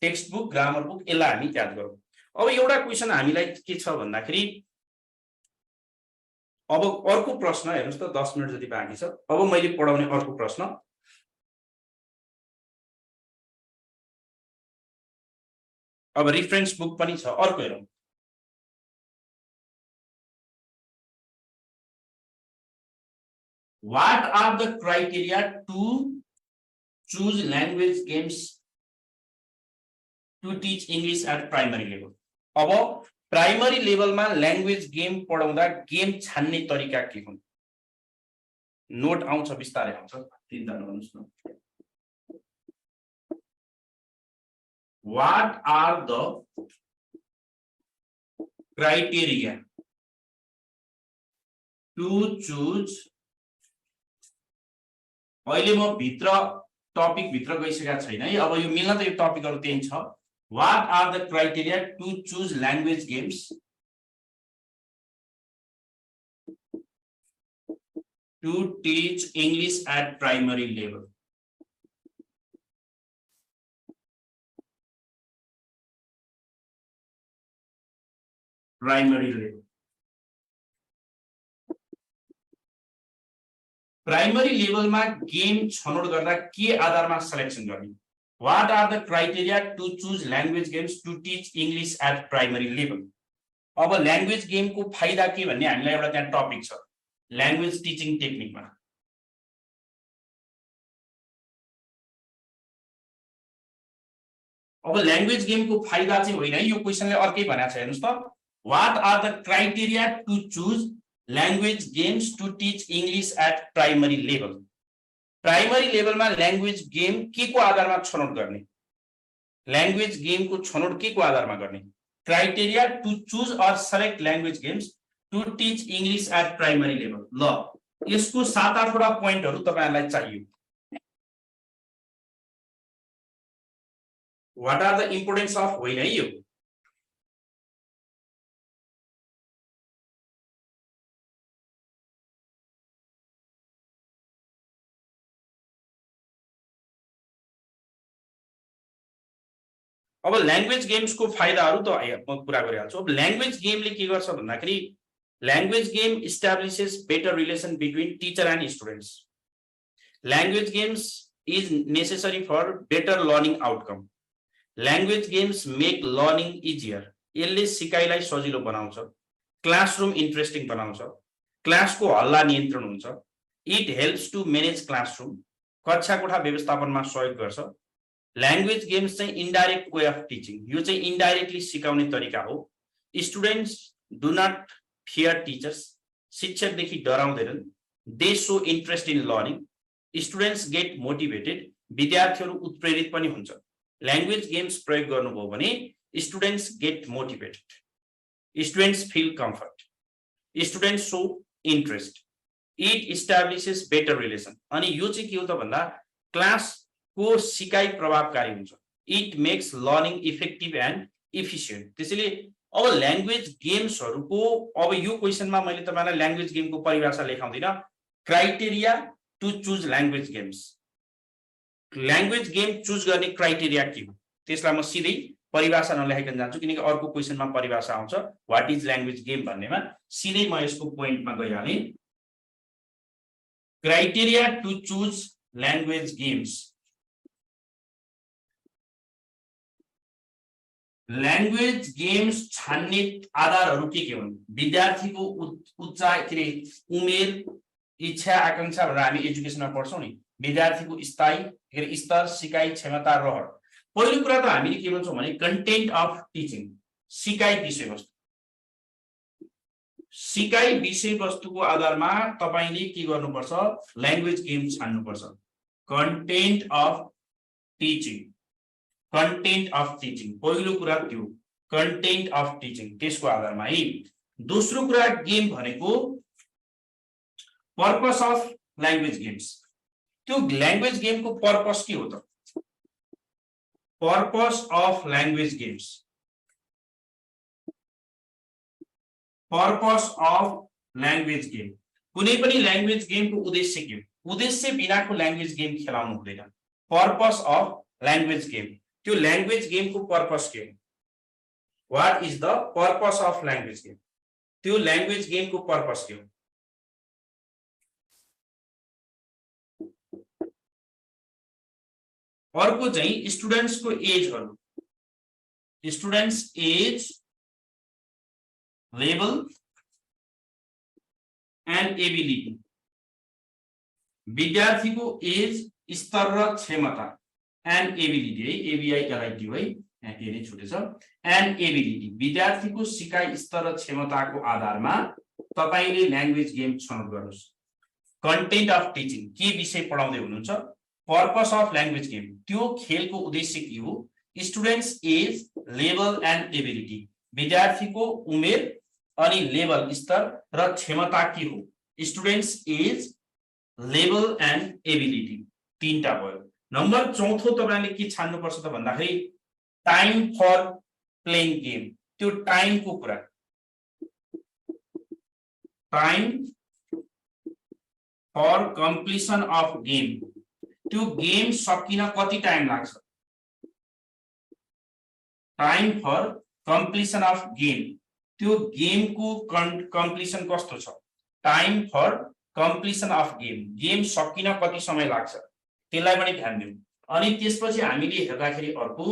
टेक्स्ट बुक, ग्रामर बुक, यसलाई हामी याद गरौँ। अब एउटा क्वेशन हामीलाई के छ भन्दाखेरि अब अर्को प्रश्न हेर्नुस् त, 10 मिनेट जति बाँकी छ। अब मैले पढाउने अर्को प्रश्न अब रेफरेन्स बुक पनि छ अर्को हेरौं What are the criteria to choose language games to teach English at primary level? अब प्राइमरी लेभलमा ल्याङ्ग्वेज गेम पढाउँदा गेम छान्ने तरिका के हुन् नोट आउँछ बिस्तारै आउँछ चिन्ता नगर्नुस् न What are the criteria to choose अहिले म भित्र टपिक भित्र गइसकेको छैन है अब यो मिल्न त यो टपिकहरु त्यही छ What are the criteria to choose language games to teach English at primary level? Primary level. Primary level मा गेम छनौट गर्दा के आधारमा सिलेक्सन गर्ने What are the criteria to choose language games to teach English at primary level? अब language गेमको फाइदा के भन्ने हामीलाई एउटा त्यहाँ टपिक छ ल्याङ्ग्वेज टिचिङ टेक्निकमा अब ल्याङ्ग्वेज गेमको फाइदा चाहिँ होइन यो क्वेशनले अर्कै भनेको छ हेर्नुस् त What are the criteria to choose language games to teach English at primary level? Primary लेभलमा ल्याङ्ग्वेज गेम के को आधारमा छनौट गर्ने ल्याङ्ग्वेज गेमको छनौट के को आधारमा गर्ने criteria to choose or select language games to teach English at primary level ल यसको 7-8 वटा पोइन्टहरु तपाईहरुलाई चाहियो what are the importance of होइन है यो अब ल्याङ्ग्वेज गेम्स को फाइदाहरु त म कुरा गरिहाल्छु अब ल्याङ्ग्वेज गेमले के गर्छ भन्दाखेरि language game establishes better relation between teacher and students language games is necessary for better learning outcome language games make learning easier यसले सिकाइलाई सजिलो बनाउँछ क्लासरुम इन्ट्रेस्टिङ बनाउँछ क्लासको हल्ला नियन्त्रण हुन्छ it helps to manage classroom कक्षा कोठा व्यवस्थापनमा सहयोग गर्छ ल्याङ्ग्वेज गेम्स चाहिँ इन्डाइरेक्ट वे अफ टिचिङ यो चाहिँ इन्डाइरेक्टली सिकाउने तरिका हो students do not fear teachers शिक्षकदेखि डराउँदैनन् they so interest in learning students get motivated विद्यार्थीहरू उत्प्रेरित पनि हुन्छ ल्याङ्ग्वेज गेम्स प्रयोग गर्नुभयो भने students get motivated students feel comfort students so interest it establishes better relation अनि यो चाहिँ के हो त भन्दा क्लास को सिकाइ प्रभावकारी हुन्छ it makes learning effective and efficient त्यसैले अब ल्याङ्ग्वेज गेम्सहरुको अब यो क्वेशनमा मैले तपाईलाई ल्याङ्ग्वेज गेमको परिभाषा लेखाउँदिन criteria to choose language games language game choose गर्ने क्राइटेरिया के हो त्यसलाई म सिधै परिभाषा नलेखाइकन जान्छु किनकि अर्को क्वेशनमा परिभाषा आउँछ व्हाट इज ल्याङ्ग्वेज गेम भन्नेमा सिधै म यसको पोइन्टमा गइहाले criteria to choose language games language games छान्ने आधारहरु के हुन् विद्यार्थीको उच्चाइ के उमेर इच्छा आकांक्षा भनेर हामी एजुकेसनमा पढ्छौं नि विद्यार्थीको स्थायी के स्तर सिकाइ क्षमता रहर पहिलो कुरा त हामीले के भन्छौं भने कन्टेन्ट अफ टिचिङ सिकाइ विषयवस्तुको आधारमा तपाईले के गर्नुपर्छ ल्याङ्ग्वेज गेम छान्नुपर्छ कन्टेन्ट अफ टिचिङ पहिलो कुरा त्यो कन्टेन्ट अफ टिचिङ त्यसको आधारमा है दोस्रो कुरा गेम भनेको पर्पस अफ ल्याङ्ग्वेज गेम्स त्यो ल्याङ्ग्वेज गेमको पर्पस के हो त purpose of language games purpose of language game कुनै पनि ल्याङ्ग्वेज गेमको उद्देश्य के हो उद्देश्य बिनाको ल्याङ्ग्वेज गेम खेलाउनु हुँदैन पर्पस अफ ल्याङ्ग्वेज गेम त्यो ल्याङ्ग्वेज गेमको पर्पस के हो what is the purpose of language game त्यो ल्याङ्ग्वेज गेमको पर्पस के हो अर्को चाहिँ स्टुडेन्ट्सको एजहरु students age level and ability विद्यार्थीको एज स्तर र क्षमता एन्ड एबिलिटी है एबिआई एलआइटी है यहाँ के छुटेछ एन्ड एबिलिटी विद्यार्थीको सिकाइ स्तर र क्षमताको आधारमा तपाईले ल्याङ्ग्वेज गेम छनौट गर्नुस् कन्टेन्ट अफ टिचिङ के विषय पढाउँदै हुनुहुन्छ पर्पस अफ ल्याङ्ग्वेज गेम त्यो खेलको उद्देश्य के हो students age level and ability विद्यार्थीको उमेर अनि लेभल स्तर र क्षमता के हो students age level and ability तीनटा भयो नम्बर चौथो तपाईले के छान्नु पर्छ त भन्दाखेरि टाइम फर प्लेइङ गेम त्यो टाइमको कुरा time for completion of game त्यो गेम सकिन कति टाइम लाग्छ time for completion of game त्यो गेमको कम्प्लिसन कस्तो छ time for completion of game सकिन कति समय लाग्छ त्यसलाई पनि ध्यान दिउँ अनि त्यसपछि हामीले हेर्दाखेरि अर्को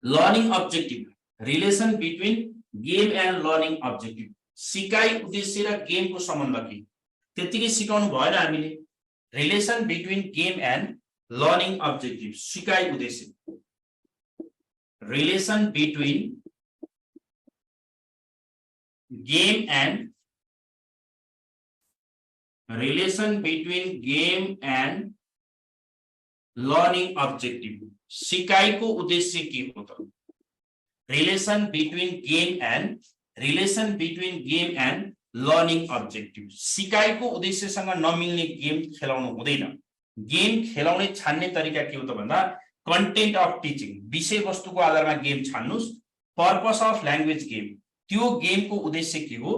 learning objective relation between game and learning objective सिकाइ उद्देश्य र गेमको सम्बन्ध के त्यतिकै सिकाउनु भएन हामीले relation between game and learning objective सिकाइ उद्देश्य relation between game and learning objective सिकाइको उद्देश्य के हो त relation between game and learning objective सिकाइको उद्देश्यसँग नमिल्ने गेम खेलाउनु हुँदैन गेम खेलाउने छान्ने तरिका के हो त भन्दा कन्टेन्ट अफ टिचिङ विषय वस्तुको आधारमा गेम छान्नुस् पर्पस अफ ल्याङ्ग्वेज गेम त्यो गेमको उद्देश्य के हो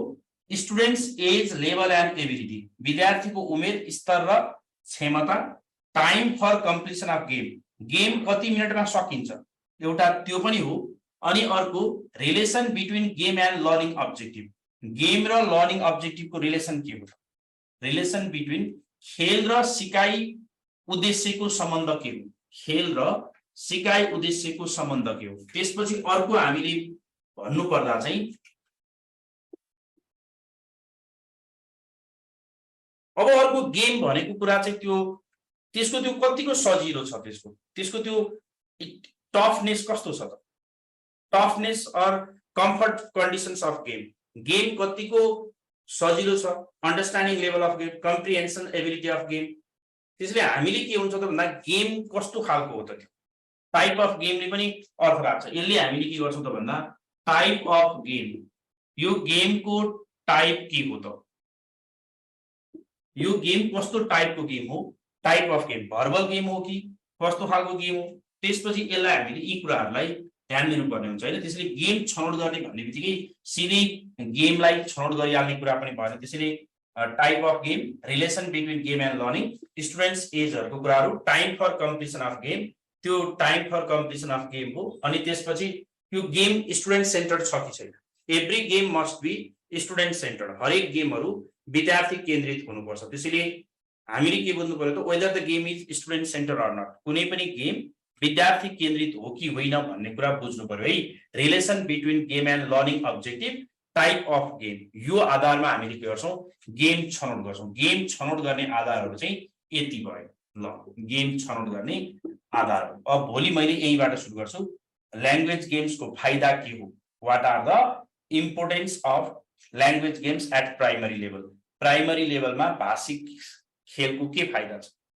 students age level and ability विद्यार्थीको उमेर स्तर र क्षमता time for completion of game कति मिनेटमा सकिन्छ एउटा त्यो पनि हो अनि अर्को relation between game and learning objective game र लर्निङ अब्जेक्टिभको रिलेसन के हो रिलेसन बिट्विन खेल र सिकाइ उद्देश्यको सम्बन्ध के हो खेल र सिकाइ उद्देश्यको सम्बन्ध के हो त्यसपछि अर्को हामीले भन्नु पर्दा चाहिँ अब अर्को गेम भनेको कुरा चाहिँ त्यसको त्यो कतिको सजिलो छ त्यसको त्यो टफनेस कस्तो छ त toughness or comfort conditions of game कतिको सजिलो छ understanding level of game comprehension ability of game त्यसले हामीले के हुन्छ त भन्दा गेम कस्तो खालको हो त त्यो टाइप अफ गेमले पनि अर्थ राख्छ यसले हामीले के गर्छौँ त भन्दा टाइप अफ गेम यो गेमको टाइप के हो त यो गेम कस्तो टाइपको गेम हो type of game verbal game हो कि कस्तो खालको गेम हो त्यसपछि यसलाई हामीले यी कुराहरूलाई ध्यान दिनुपर्ने हुन्छ हैन त्यसैले गेम छनौट गर्ने भन्ने बित्तिकै सिधै गेमलाई छनौट गरिहाल्ने कुरा पनि भएन त्यसैले type of game relation between game and learning students एजहरुको कुराहरु time for completion of game त्यो time for completion of game हो अनि त्यसपछि यो गेम स्टुडेन्ट सेन्टर्ड छ कि छैन every game must be student centred हरेक गेमहरु विद्यार्थी केन्द्रित हुनुपर्छ त्यसैले हामीले के बुझ्नु पर्यो त whether the game is student centred or not कुनै पनि गेम विद्यार्थी केन्द्रित हो कि होइन भन्ने कुरा बुझ्नु पर्यो है relation between game and learning objective type of game यो आधारमा हामीले के गर्छौं गेम छनौट गर्छौं गेम छनौट गर्ने आधारहरु चाहिँ यति भयो ल गेम छनौट गर्ने आधार अब भोलि मैले यहीबाट सुरु गर्छु ल्याङ्ग्वेज गेम्सको फाइदा के हो what are the importance of language games at primary level primary लेभलमा भाषिक खेलको के फाइदा छ